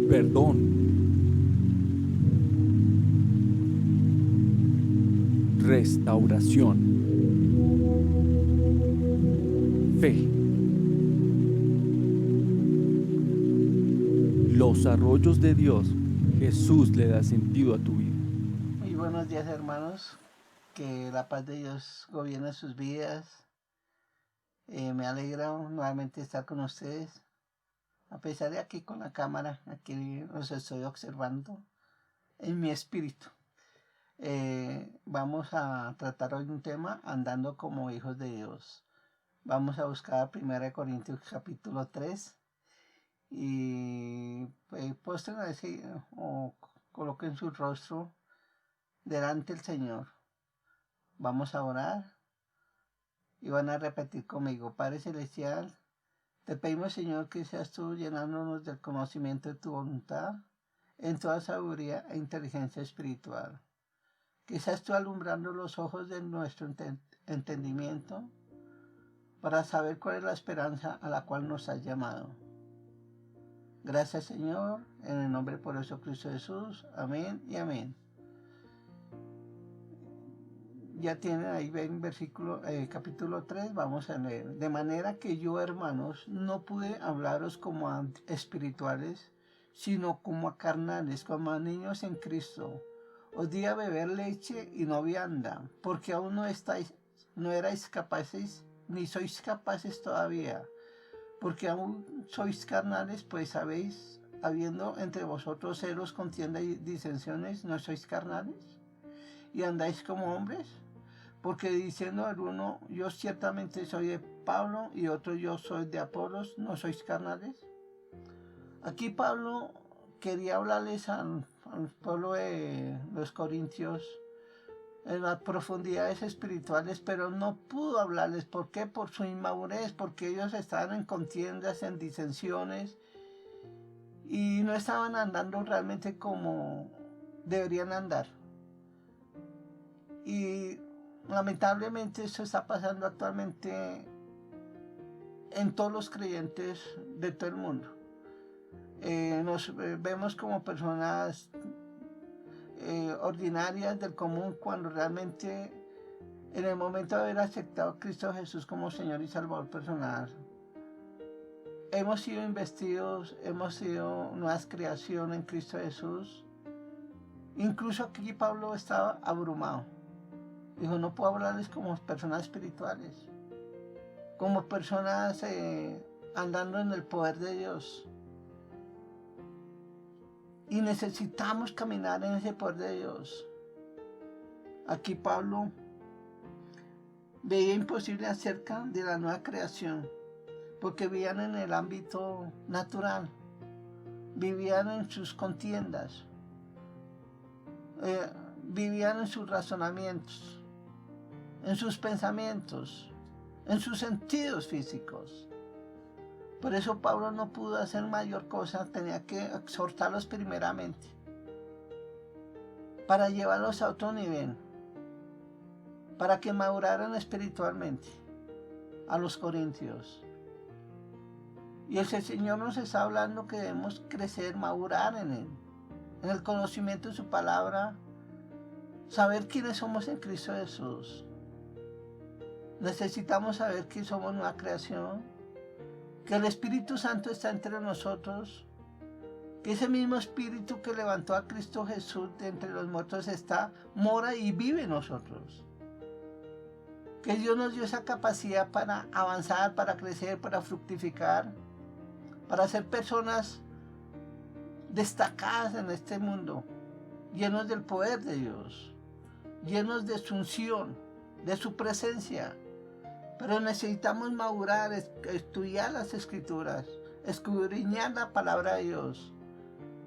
perdón, restauración, fe. Los arroyos de Dios, Jesús le da sentido a tu vida. Muy buenos días, hermanos. Que la paz de Dios gobierne sus vidas. Me alegra nuevamente estar con ustedes. A pesar de aquí con la cámara, aquí los estoy observando en mi espíritu. Vamos a tratar hoy un tema, andando como hijos de Dios. Vamos a buscar 1 Corintios capítulo 3 y postren así o coloquen su rostro delante del Señor. Vamos a orar y van a repetir conmigo. Padre Celestial, te pedimos, Señor, que seas tú llenándonos del conocimiento de tu voluntad en toda sabiduría e inteligencia espiritual. Que seas tú alumbrando los ojos de nuestro entendimiento para saber cuál es la esperanza a la cual nos has llamado. Gracias, Señor, en el nombre poderoso de Cristo Jesús. Amén y amén. Ya tienen ahí ven versículo, capítulo 3, vamos a leer. De manera que yo, hermanos, no pude hablaros como a espirituales, sino como a carnales, como a niños en Cristo. Os di a beber leche y no vianda, porque aún no erais capaces, ni sois capaces todavía, porque aún sois carnales, pues habiendo entre vosotros celos, contienda y disensiones, ¿no sois carnales? ¿Y andáis como hombres? Porque diciendo el uno, yo ciertamente soy de Pablo, y otro, yo soy de Apolos, ¿no sois carnales? Aquí Pablo quería hablarles al pueblo de los corintios en las profundidades espirituales, pero no pudo hablarles. ¿Por qué? Por su inmadurez, porque ellos estaban en contiendas, en disensiones, y no estaban andando realmente como deberían andar. Y lamentablemente esto está pasando actualmente en todos los creyentes de todo el mundo. Nos vemos como personas ordinarias del común, cuando realmente en el momento de haber aceptado a Cristo Jesús como Señor y Salvador personal, hemos sido investidos, hemos sido nuevas creaciones en Cristo Jesús. Incluso aquí Pablo estaba abrumado. Dijo, no puedo hablarles como personas espirituales, como personas andando en el poder de Dios. Y necesitamos caminar en ese poder de Dios. Aquí Pablo veía imposible acerca de la nueva creación, porque vivían en el ámbito natural, vivían en sus contiendas, vivían en sus razonamientos, en sus pensamientos, en sus sentidos físicos. Por eso Pablo no pudo hacer mayor cosa, tenía que exhortarlos primeramente para llevarlos a otro nivel, para que maduraran espiritualmente a los corintios. Y el Señor nos está hablando que debemos crecer, madurar en Él, en el conocimiento de su palabra, saber quiénes somos en Cristo Jesús. Necesitamos saber que somos nueva creación, que el Espíritu Santo está entre nosotros, que ese mismo Espíritu que levantó a Cristo Jesús de entre los muertos mora y vive en nosotros. Que Dios nos dio esa capacidad para avanzar, para crecer, para fructificar, para ser personas destacadas en este mundo, llenos del poder de Dios, llenos de su unción, de su presencia. Pero necesitamos madurar, estudiar las Escrituras, escudriñar la palabra de Dios,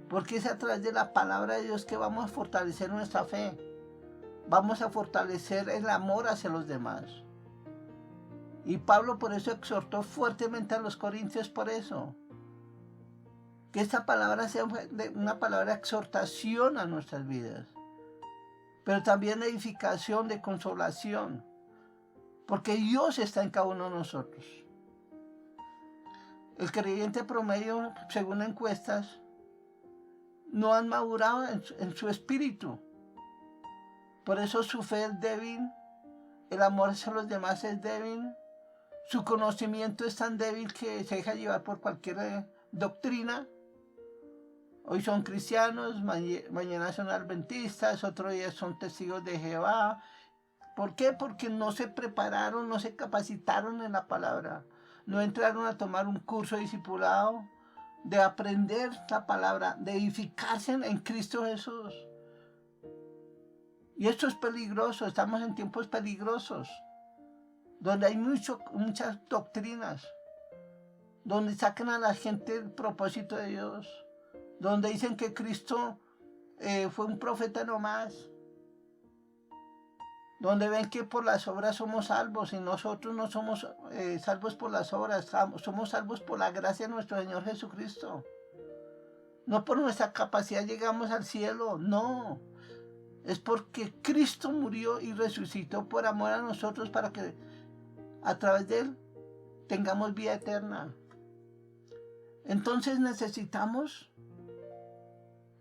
porque es a través de la palabra de Dios que vamos a fortalecer nuestra fe, vamos a fortalecer el amor hacia los demás. Y Pablo por eso exhortó fuertemente a los corintios, por eso, que esta palabra sea una palabra de exhortación a nuestras vidas, pero también de edificación, de consolación, porque Dios está en cada uno de nosotros. El creyente promedio, según encuestas, no han madurado en su espíritu. Por eso su fe es débil, el amor hacia los demás es débil, su conocimiento es tan débil que se deja llevar por cualquier doctrina. Hoy son cristianos, mañana son adventistas, otro día son testigos de Jehová. ¿Por qué? Porque no se prepararon, no se capacitaron en la palabra. No entraron a tomar un curso de discipulado, de aprender la palabra, de edificarse en Cristo Jesús. Y esto es peligroso, estamos en tiempos peligrosos, donde hay muchas doctrinas, donde sacan a la gente el propósito de Dios, donde dicen que Cristo fue un profeta nomás, donde ven que por las obras somos salvos y nosotros no somos salvos por las obras, somos salvos por la gracia de nuestro Señor Jesucristo. No por nuestra capacidad llegamos al cielo, no. Es porque Cristo murió y resucitó por amor a nosotros para que a través de Él tengamos vida eterna. Entonces necesitamos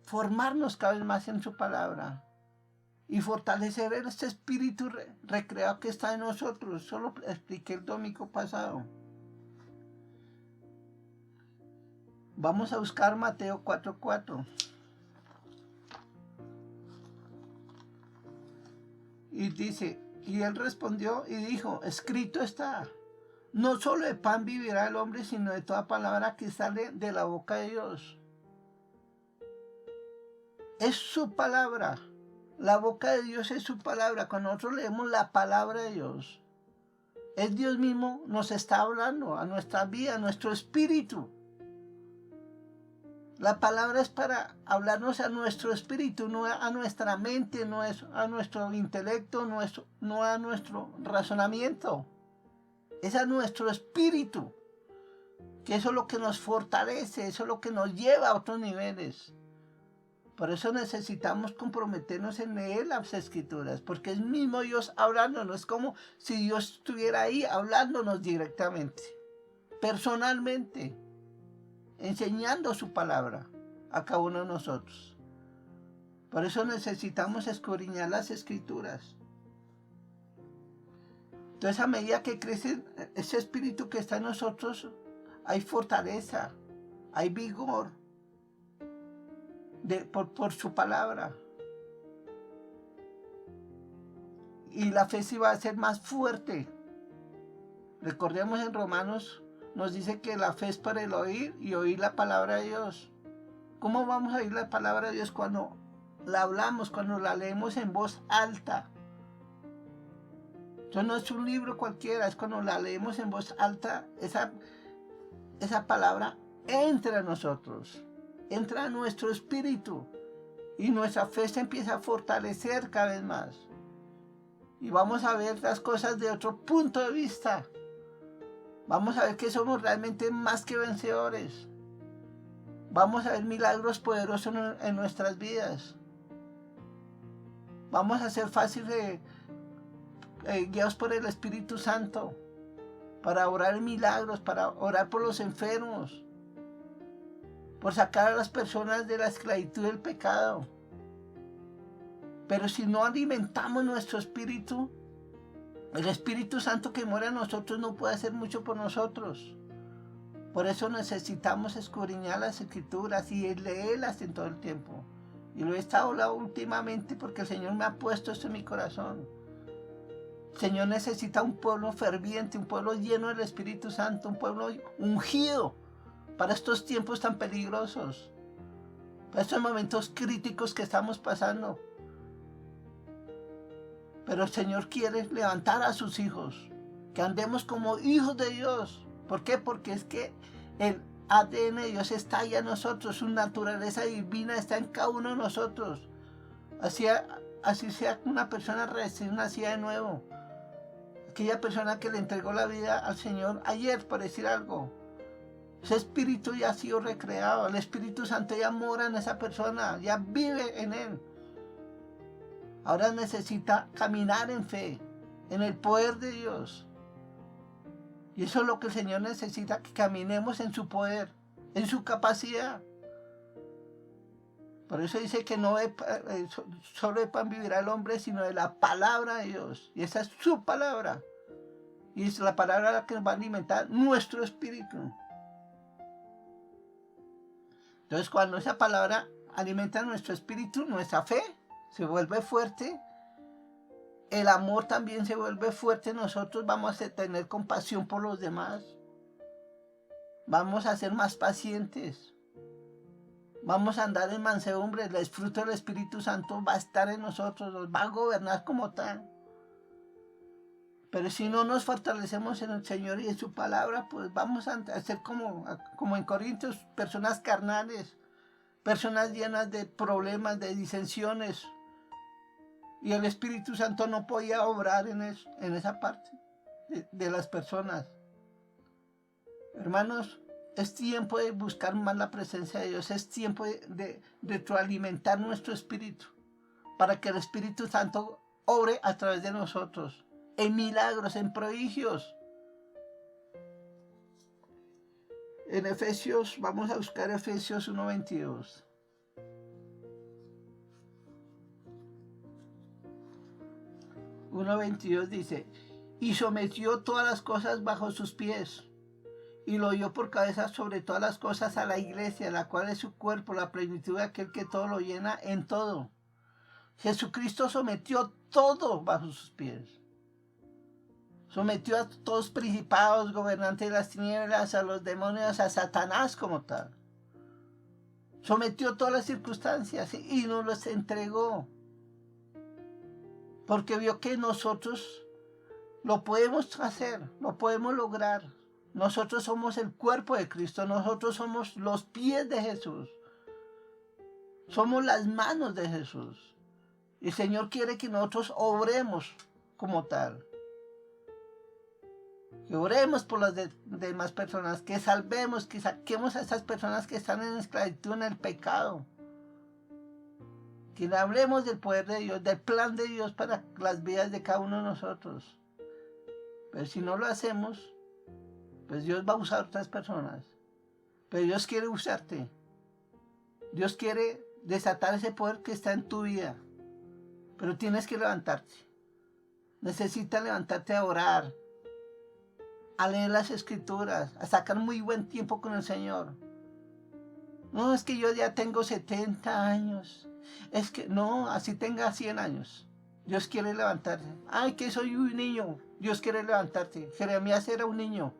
formarnos cada vez más en su palabra y fortalecer este espíritu recreado que está en nosotros. Eso lo expliqué el domingo pasado. Vamos a buscar Mateo 4:4. Y dice, y él respondió y dijo, escrito está, no solo de pan vivirá el hombre, sino de toda palabra que sale de la boca de Dios. Es su palabra. La boca de Dios es su palabra. Cuando nosotros leemos la palabra de Dios, es Dios mismo nos está hablando a nuestra vida, a nuestro espíritu. La palabra es para hablarnos a nuestro espíritu, no a nuestra mente, no es a nuestro intelecto, no a nuestro razonamiento. Es a nuestro espíritu, que eso es lo que nos fortalece, eso es lo que nos lleva a otros niveles. Por eso necesitamos comprometernos en leer las Escrituras, porque es mismo Dios hablándonos, es como si Dios estuviera ahí hablándonos directamente, personalmente, enseñando su palabra a cada uno de nosotros. Por eso necesitamos escudriñar las Escrituras. Entonces, a medida que crece ese espíritu que está en nosotros, hay fortaleza, hay vigor por su palabra. Y la fe sí va a ser más fuerte. Recordemos en Romanos, nos dice que la fe es para el oír y oír la palabra de Dios. ¿Cómo vamos a oír la palabra de Dios? Cuando la hablamos, cuando la leemos en voz alta. Eso no es un libro cualquiera, es cuando la leemos en voz alta, esa palabra entra a nosotros, entra a nuestro espíritu y nuestra fe se empieza a fortalecer cada vez más. Y vamos a ver las cosas de otro punto de vista. Vamos a ver que somos realmente más que vencedores. Vamos a ver milagros poderosos en nuestras vidas. Vamos a ser fáciles guiados por el Espíritu Santo para orar milagros, para orar por los enfermos, por sacar a las personas de la esclavitud del pecado. Pero si no alimentamos nuestro espíritu, el Espíritu Santo que mora en nosotros no puede hacer mucho por nosotros. Por eso necesitamos escudriñar las Escrituras y leerlas en todo el tiempo. Y lo he estado hablando últimamente porque el Señor me ha puesto esto en mi corazón. El Señor necesita un pueblo ferviente, un pueblo lleno del Espíritu Santo, un pueblo ungido para estos tiempos tan peligrosos, para estos momentos críticos que estamos pasando. Pero el Señor quiere levantar a sus hijos, que andemos como hijos de Dios. ¿Por qué? Porque es que el ADN de Dios está allá en nosotros, su naturaleza divina está en cada uno de nosotros. Así sea una persona recién nacida de nuevo, aquella persona que le entregó la vida al Señor ayer, por decir algo. Ese espíritu ya ha sido recreado, el Espíritu Santo ya mora en esa persona, ya vive en él. Ahora necesita caminar en fe, en el poder de Dios. Y eso es lo que el Señor necesita, que caminemos en su poder, en su capacidad. Por eso dice que no solo de pan vivirá el hombre, sino de la palabra de Dios. Y esa es su palabra. Y es la palabra la que nos va a alimentar nuestro espíritu. Entonces, cuando esa palabra alimenta nuestro espíritu, nuestra fe se vuelve fuerte. El amor también se vuelve fuerte. Nosotros vamos a tener compasión por los demás. Vamos a ser más pacientes. Vamos a andar en mansedumbre. El fruto del Espíritu Santo va a estar en nosotros. Nos va a gobernar como tal. Pero si no nos fortalecemos en el Señor y en su palabra, pues vamos a ser como en Corintios, personas carnales, personas llenas de problemas, de disensiones. Y el Espíritu Santo no podía obrar en esa parte de las personas. Hermanos, es tiempo de buscar más la presencia de Dios. Es tiempo de retroalimentar nuestro espíritu para que el Espíritu Santo obre a través de nosotros. En milagros, en prodigios. En Efesios, vamos a buscar Efesios 1:22. Dice, y sometió todas las cosas bajo sus pies, y lo dio por cabeza sobre todas las cosas a la iglesia, la cual es su cuerpo, la plenitud de aquel que todo lo llena en todo. Jesucristo sometió todo bajo sus pies. Sometió a todos principados, gobernantes de las tinieblas, a los demonios, a Satanás como tal. Sometió todas las circunstancias y nos los entregó. Porque vio que nosotros lo podemos hacer, lo podemos lograr. Nosotros somos el cuerpo de Cristo, nosotros somos los pies de Jesús. Somos las manos de Jesús. Y el Señor quiere que nosotros obremos como tal. Que oremos por las demás personas, que salvemos, que saquemos a esas personas que están en esclavitud, en el pecado. Que hablemos del poder de Dios, del plan de Dios para las vidas de cada uno de nosotros. Pero si no lo hacemos, pues Dios va a usar a otras personas. Pero Dios quiere usarte. Dios quiere desatar ese poder que está en tu vida. Pero tienes que levantarte. Necesitas levantarte a orar, a leer las Escrituras, a sacar muy buen tiempo con el Señor. No, es que yo ya tengo 70 años. Es que, no, así tenga 100 años. Dios quiere levantarte. Ay, que soy un niño. Dios quiere levantarte. Jeremías era un niño.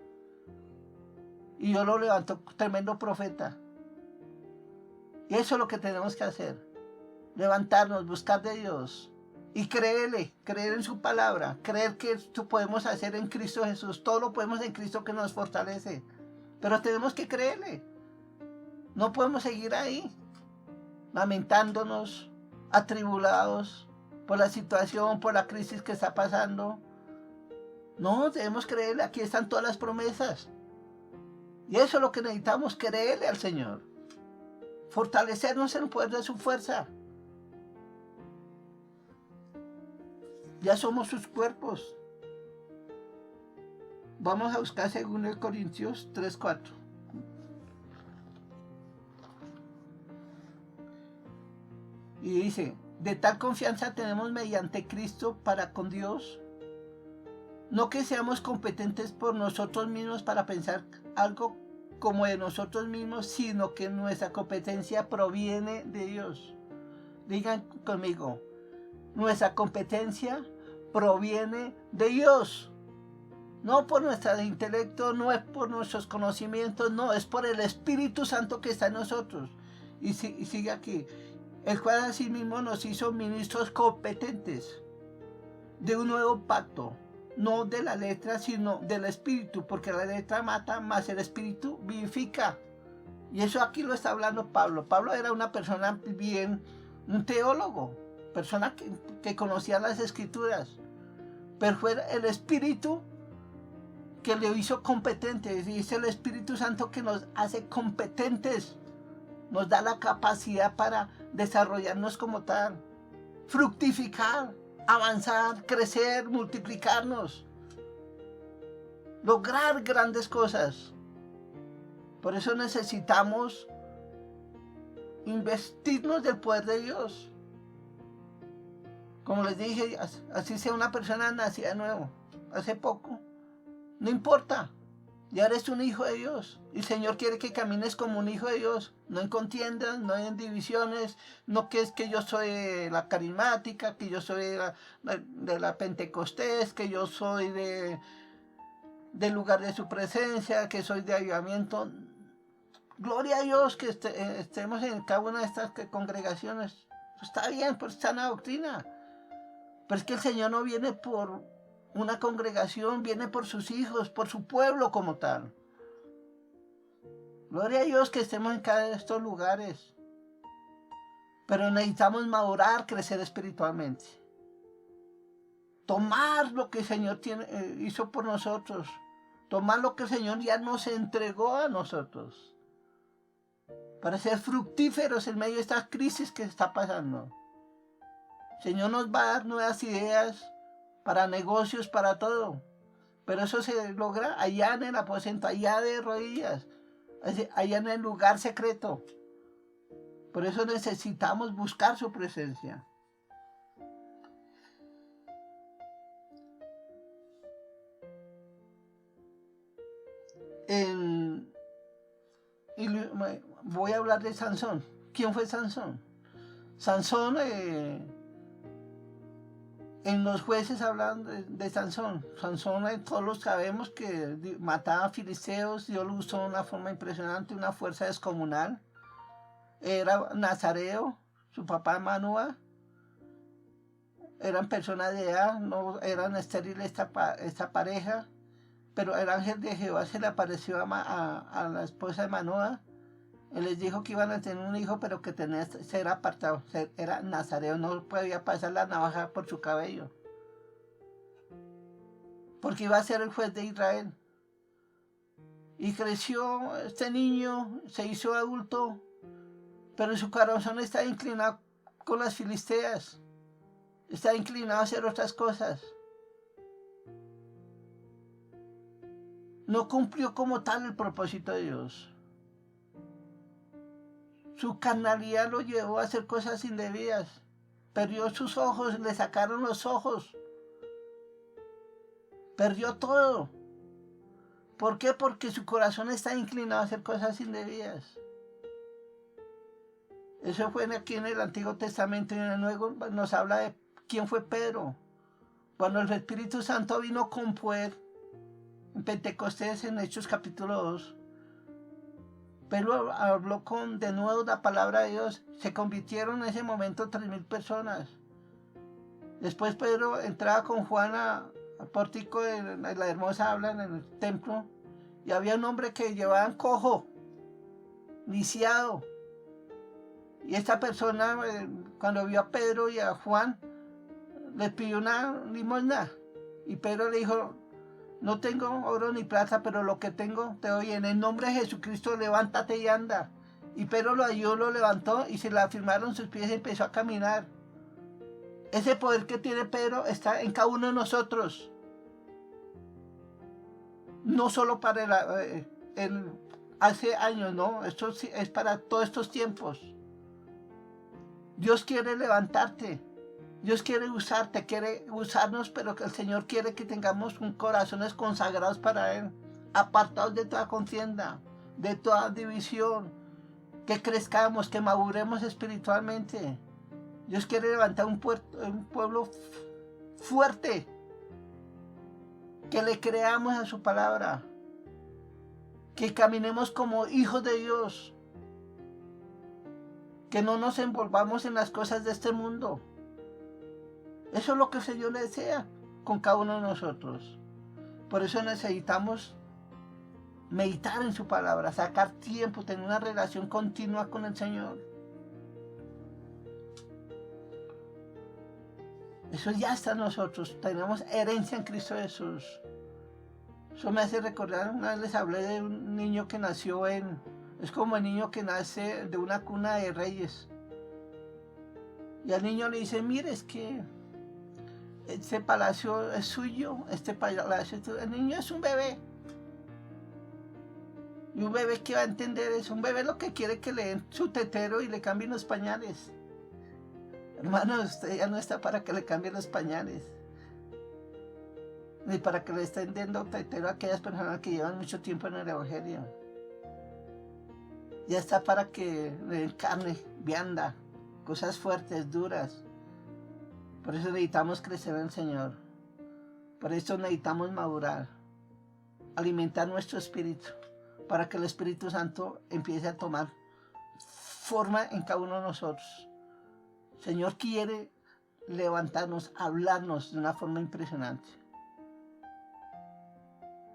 Y Dios lo levantó, tremendo profeta. Y eso es lo que tenemos que hacer. Levantarnos, buscar de Dios. Y creerle, creer en su palabra, creer que esto podemos hacer en Cristo Jesús. Todo lo podemos en Cristo que nos fortalece. Pero tenemos que creerle. No podemos seguir ahí, lamentándonos, atribulados por la situación, por la crisis que está pasando. No, debemos creerle. Aquí están todas las promesas. Y eso es lo que necesitamos, creerle al Señor. Fortalecernos en el poder de su fuerza. Ya somos sus cuerpos. Vamos a buscar según el Corintios 3:4. Y dice, de tal confianza tenemos mediante Cristo para con Dios. No que seamos competentes por nosotros mismos para pensar algo como de nosotros mismos, sino que nuestra competencia proviene de Dios. Digan conmigo, nuestra competencia proviene de Dios. No por nuestro intelecto, no es por nuestros conocimientos, no, es por el Espíritu Santo que está en nosotros. Y sigue aquí, el cual asimismo nos hizo ministros competentes de un nuevo pacto, no de la letra, sino del Espíritu, porque la letra mata, más el Espíritu vivifica. Y eso aquí lo está hablando Pablo. Pablo era una persona bien, un teólogo, persona que conocía las Escrituras, pero fue el Espíritu que le hizo competente. Y es el Espíritu Santo que nos hace competentes, nos da la capacidad para desarrollarnos como tal, fructificar, avanzar, crecer, multiplicarnos, lograr grandes cosas. Por eso necesitamos investirnos del poder de Dios. Como les dije, así sea una persona nacida de nuevo, hace poco, no importa, ya eres un hijo de Dios. Y el Señor quiere que camines como un hijo de Dios, no en contiendas, no en divisiones, no que es que yo soy la carismática, que yo soy de la Pentecostés, que yo soy del lugar de su presencia, que soy de avivamiento. Gloria a Dios que estemos en cada una de estas congregaciones. Está bien, por sana doctrina. Pero es que el Señor no viene por una congregación, viene por sus hijos, por su pueblo como tal. Gloria a Dios que estemos en cada de estos lugares. Pero necesitamos madurar, crecer espiritualmente. Tomar lo que el Señor hizo por nosotros. Tomar lo que el Señor ya nos entregó a nosotros. Para ser fructíferos en medio de esta crisis que está pasando. El Señor nos va a dar nuevas ideas para negocios, para todo. Pero eso se logra allá en el aposento, allá de rodillas, allá en el lugar secreto. Por eso necesitamos buscar su presencia. Voy a hablar de Sansón. ¿Quién fue Sansón? Sansón, en los jueces hablan de Sansón. Sansón, todos sabemos que mataba a filisteos. Dios lo usó de una forma impresionante, una fuerza descomunal. Era nazareo, su papá Manoah. Eran personas de edad, no eran estériles esta pareja. Pero el ángel de Jehová se le apareció a la esposa de Manoah. Él les dijo que iban a tener un hijo, pero que tenía que ser apartado. Era nazareo, no podía pasar la navaja por su cabello. Porque iba a ser el juez de Israel. Y creció este niño, se hizo adulto, pero su corazón está inclinado con las filisteas. Está inclinado a hacer otras cosas. No cumplió como tal el propósito de Dios. Su carnalidad lo llevó a hacer cosas indebidas. Perdió sus ojos, le sacaron los ojos. Perdió todo. ¿Por qué? Porque su corazón está inclinado a hacer cosas indebidas. Eso fue aquí en el Antiguo Testamento y en el Nuevo nos habla de quién fue Pedro. Cuando el Espíritu Santo vino con poder en Pentecostés, en Hechos capítulo 2, Pedro habló de nuevo la palabra de Dios. Se convirtieron en ese momento 3,000 personas. Después Pedro entraba con Juan al pórtico de la hermosa habla en el templo. Y había un hombre que llevaban cojo, lisiado. Y esta persona, cuando vio a Pedro y a Juan, les pidió una limosna. Y Pedro le dijo: no tengo oro ni plata, pero lo que tengo te doy. En el nombre de Jesucristo, levántate y anda. Y Pedro lo ayudó, lo levantó y se le afirmaron sus pies y empezó a caminar. Ese poder que tiene Pedro está en cada uno de nosotros. No solo para hace años, no. Esto es para todos estos tiempos. Dios quiere levantarte. Dios quiere usarte, quiere usarnos, pero que el Señor quiere que tengamos corazones consagrados para Él, apartados de toda contienda, de toda división, que crezcamos, que maduremos espiritualmente. Dios quiere levantar un pueblo fuerte, que le creamos a su palabra, que caminemos como hijos de Dios, que no nos envolvamos en las cosas de este mundo. Eso es lo que el Señor le desea con cada uno de nosotros. Por eso necesitamos meditar en su palabra, sacar tiempo, tener una relación continua con el Señor. Eso ya está en nosotros. Tenemos herencia en Cristo Jesús. Eso me hace recordar, una vez les hablé de un niño que nació es como el niño que nace de una cuna de reyes. Y al niño le dice: mire, es que este palacio es suyo, este palacio es tuyo. El niño es un bebé. Y un bebé que va a entender eso, un bebé lo que quiere que le den su tetero y le cambien los pañales. Hermano, usted ya no está para que le cambien los pañales, ni para que le estén dando tetero a aquellas personas que llevan mucho tiempo en el evangelio. Ya está para que le den carne, vianda, cosas fuertes, duras. Por eso necesitamos crecer en el Señor. Por eso necesitamos madurar, alimentar nuestro espíritu, para que el Espíritu Santo empiece a tomar forma en cada uno de nosotros. El Señor quiere levantarnos, hablarnos de una forma impresionante.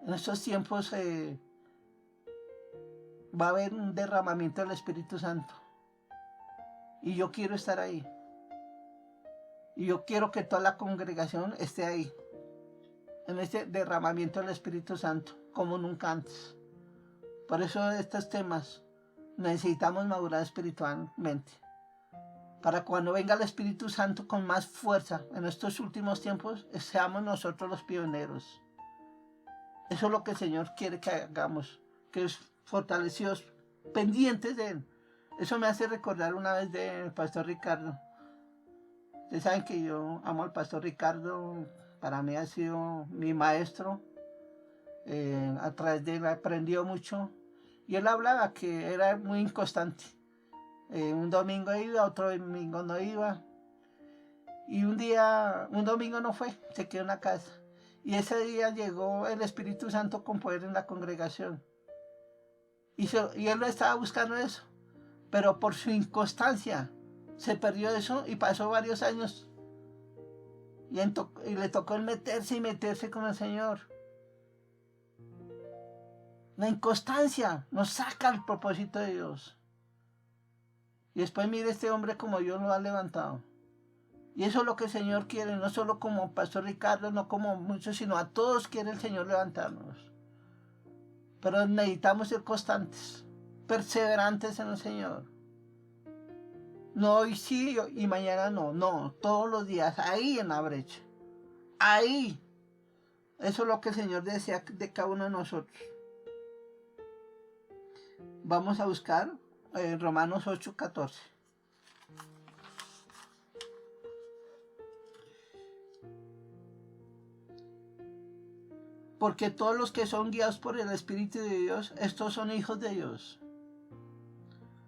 En estos tiempos va a haber un derramamiento del Espíritu Santo. Y yo quiero estar ahí. Y yo quiero que toda la congregación esté ahí, en este derramamiento del Espíritu Santo, como nunca antes. Por eso estos temas necesitamos madurar espiritualmente. Para cuando venga el Espíritu Santo con más fuerza en estos últimos tiempos, seamos nosotros los pioneros. Eso es lo que el Señor quiere que hagamos, que es fortalecidos, pendientes de Él. Eso me hace recordar una vez del pastor Ricardo. Ustedes saben que yo amo al pastor Ricardo, para mí ha sido mi maestro. A través de él aprendió mucho. Y él hablaba que era muy inconstante. Un domingo iba, otro domingo no iba. Y un domingo no fue, se quedó en la casa. Y ese día llegó el Espíritu Santo con poder en la congregación. Y él no estaba buscando eso. Pero por su inconstancia se perdió eso y pasó varios años. Y le tocó el meterse con el Señor. La inconstancia nos saca al propósito de Dios. Y después mire este hombre como Dios lo ha levantado. Y eso es lo que el Señor quiere, no solo como Pastor Ricardo, no como muchos, sino a todos quiere el Señor levantarnos. Pero necesitamos ser constantes, perseverantes en el Señor. No hoy sí y mañana no, no, todos los días, ahí en la brecha. Ahí. Eso es lo que el Señor desea de cada uno de nosotros. Vamos a buscar Romanos 8:14. Porque todos los que son guiados por el Espíritu de Dios, estos son hijos de Dios.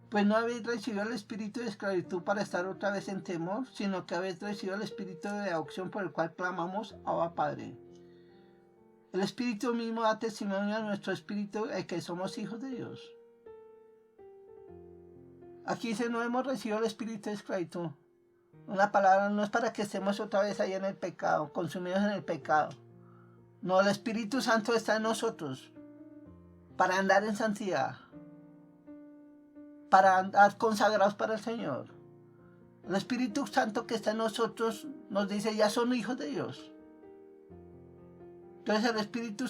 Pues no habéis recibido el espíritu de esclavitud para estar otra vez en temor, sino que habéis recibido el espíritu de adopción por el cual clamamos, Abba Padre. El Espíritu mismo da testimonio a nuestro espíritu de que somos hijos de Dios. Aquí dice, no hemos recibido el espíritu de esclavitud. Una palabra no es para que estemos otra vez ahí en el pecado, consumidos en el pecado. No, el Espíritu Santo está en nosotros para andar en santidad, para andar consagrados para el Señor. El Espíritu Santo que está en nosotros nos dice, ya son hijos de Dios. Entonces el Espíritu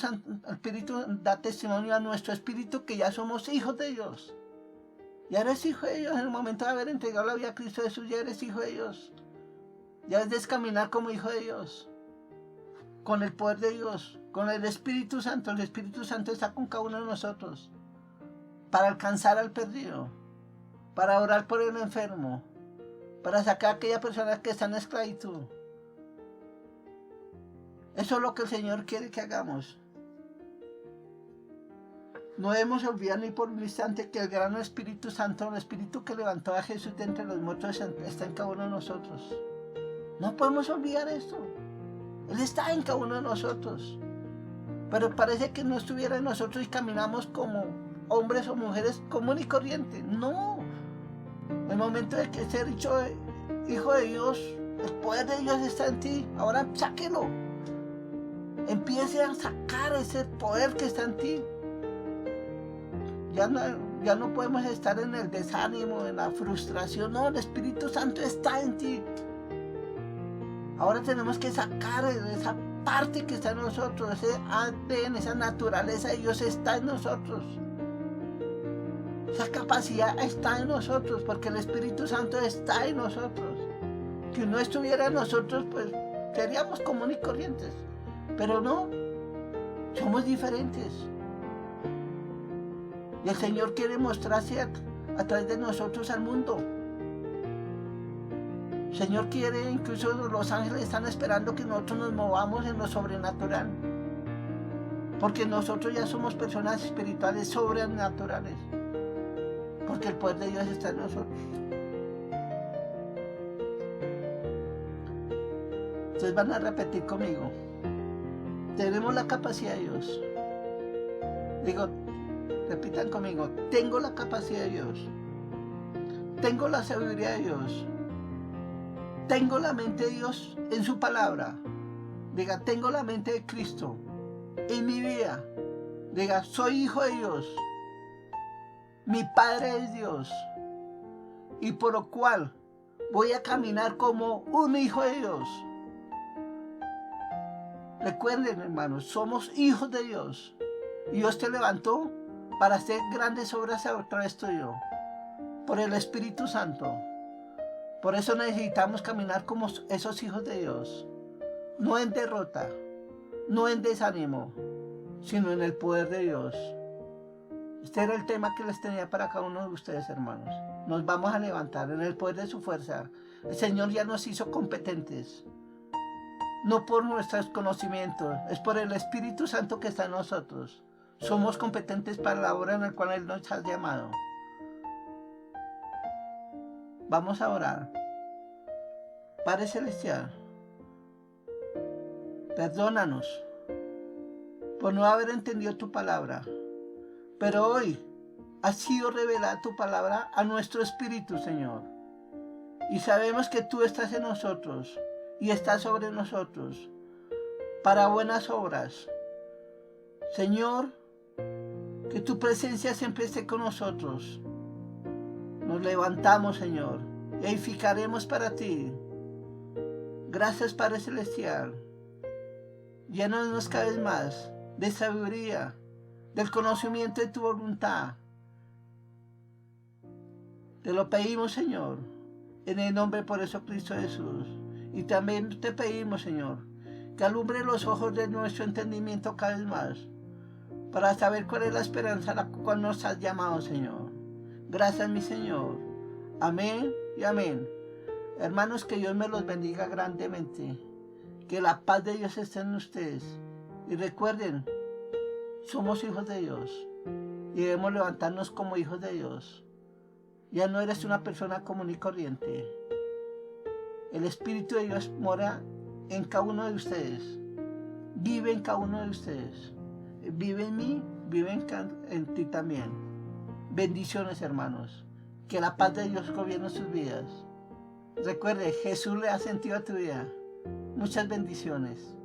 da testimonio a nuestro espíritu que ya somos hijos de Dios. Ya eres hijo de Dios en el momento de haber entregado la vida a Cristo Jesús, ya eres hijo de Dios. Ya es caminar como hijo de Dios, con el poder de Dios, con el Espíritu Santo. El Espíritu Santo está con cada uno de nosotros para alcanzar al perdido, para orar por el enfermo, para sacar a aquella persona que está en esclavitud. Eso es lo que el Señor quiere que hagamos. No debemos olvidar ni por un instante que el gran Espíritu Santo, el Espíritu que levantó a Jesús de entre los muertos, está en cada uno de nosotros. No podemos olvidar esto. Él está en cada uno de nosotros. Pero parece que no estuviera en nosotros y caminamos como hombres o mujeres común y corriente. No. El momento de que ser dicho hijo de Dios, el poder de Dios está en ti. Ahora sáquelo. Empiece a sacar ese poder que está en ti. Ya no podemos estar en el desánimo, en la frustración. No, el Espíritu Santo está en ti. Ahora tenemos que sacar esa parte que está en nosotros, ese ADN, esa naturaleza de Dios está en nosotros. Esa capacidad está en nosotros, porque el Espíritu Santo está en nosotros. Si no estuviera en nosotros, pues seríamos comunes y corrientes. Pero no, somos diferentes. Y el Señor quiere mostrarse a través de nosotros al mundo. El Señor quiere, incluso los ángeles están esperando que nosotros nos movamos en lo sobrenatural. Porque nosotros ya somos personas espirituales sobrenaturales. Porque el poder de Dios está en nosotros. Ustedes van a repetir conmigo. Tenemos la capacidad de Dios. Digo, repitan conmigo. Tengo la capacidad de Dios. Tengo la sabiduría de Dios. Tengo la mente de Dios en su palabra. Diga, tengo la mente de Cristo en mi vida. Diga, soy hijo de Dios. Mi Padre es Dios. Y por lo cual voy a caminar como un hijo de Dios. Recuerden, hermanos, somos hijos de Dios. Y Dios te levantó para hacer grandes obras a través tuyo. Por el Espíritu Santo. Por eso necesitamos caminar como esos hijos de Dios. No en derrota, no en desánimo, sino en el poder de Dios. Este era el tema que les tenía para cada uno de ustedes, hermanos. Nos vamos a levantar en el poder de su fuerza. El Señor ya nos hizo competentes. No por nuestros conocimientos, es por el Espíritu Santo que está en nosotros. Somos competentes para la obra en la cual Él nos ha llamado. Vamos a orar. Padre Celestial, perdónanos por no haber entendido tu palabra. Pero hoy ha sido revelada tu palabra a nuestro espíritu, Señor. Y sabemos que tú estás en nosotros y estás sobre nosotros para buenas obras. Señor, que tu presencia siempre esté con nosotros. Nos levantamos, Señor, y edificaremos para ti. Gracias, Padre Celestial. Llénanos cada vez más de sabiduría, del conocimiento de tu voluntad. Te lo pedimos, Señor, en el nombre por eso Cristo Jesús. Y también te pedimos, Señor, que alumbre los ojos de nuestro entendimiento cada vez más, para saber cuál es la esperanza a la cual nos has llamado, Señor. Gracias, mi Señor. Amén y amén. Hermanos, que Dios me los bendiga grandemente. Que la paz de Dios esté en ustedes. Y recuerden, somos hijos de Dios. Y debemos levantarnos como hijos de Dios. Ya no eres una persona común y corriente. El Espíritu de Dios mora en cada uno de ustedes. Vive en cada uno de ustedes. Vive en mí, vive en ti también. Bendiciones, hermanos. Que la paz de Dios gobierne sus vidas. Recuerde, Jesús le ha sentido a tu vida. Muchas bendiciones.